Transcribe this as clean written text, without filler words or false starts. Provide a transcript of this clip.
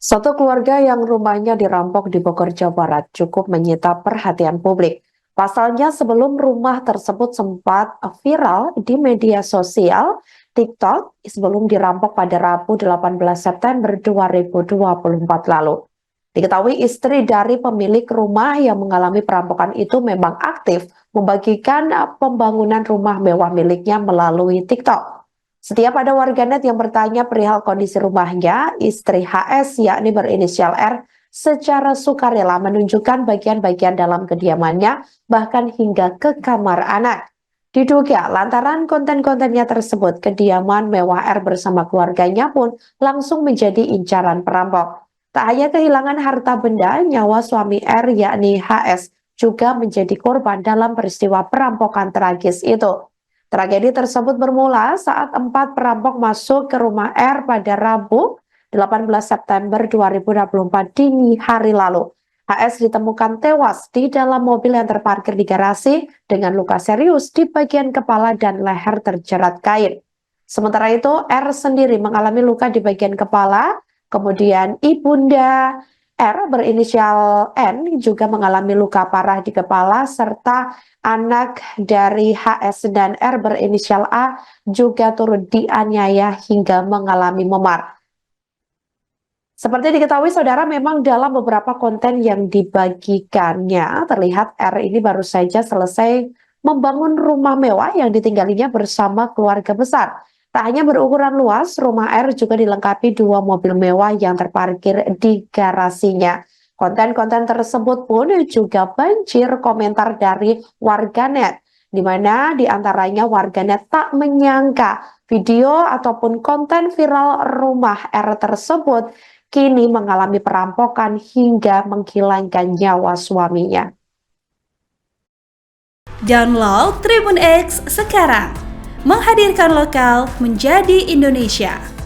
Satu keluarga yang rumahnya dirampok di Bogor, Jawa Barat cukup menyita perhatian publik. Pasalnya sebelum rumah tersebut sempat viral di media sosial TikTok sebelum dirampok pada Rabu 18 September 2024 lalu. Diketahui istri dari pemilik rumah yang mengalami perampokan itu memang aktif membagikan pembangunan rumah mewah miliknya melalui TikTok. Setiap ada warganet yang bertanya perihal kondisi rumahnya, istri HS yakni berinisial R secara sukarela menunjukkan bagian-bagian dalam kediamannya bahkan hingga ke kamar anak. Diduga lantaran konten-kontennya tersebut, kediaman mewah R bersama keluarganya pun langsung menjadi incaran perampok. Tak hanya kehilangan harta benda, nyawa suami R yakni HS juga menjadi korban dalam peristiwa perampokan tragis itu. Tragedi tersebut bermula saat 4 perampok masuk ke rumah R pada Rabu 18 September 2024 dini hari lalu. HS ditemukan tewas di dalam mobil yang terparkir di garasi dengan luka serius di bagian kepala dan leher terjerat kain. Sementara itu, R sendiri mengalami luka di bagian kepala, kemudian ibunda R berinisial N juga mengalami luka parah di kepala serta anak dari HS dan R berinisial A juga turut dianiaya hingga mengalami memar. Seperti diketahui saudara, memang dalam beberapa konten yang dibagikannya terlihat R ini baru saja selesai membangun rumah mewah yang ditinggalinya bersama keluarga besar. Tak hanya berukuran luas, rumah R juga dilengkapi 2 mobil mewah yang terparkir di garasinya. Konten-konten tersebut pun juga banjir komentar dari warganet, di mana diantaranya warganet tak menyangka video ataupun konten viral rumah R tersebut kini mengalami perampokan hingga menghilangkan nyawa suaminya. Download Tribun X sekarang, menghadirkan lokal menjadi Indonesia.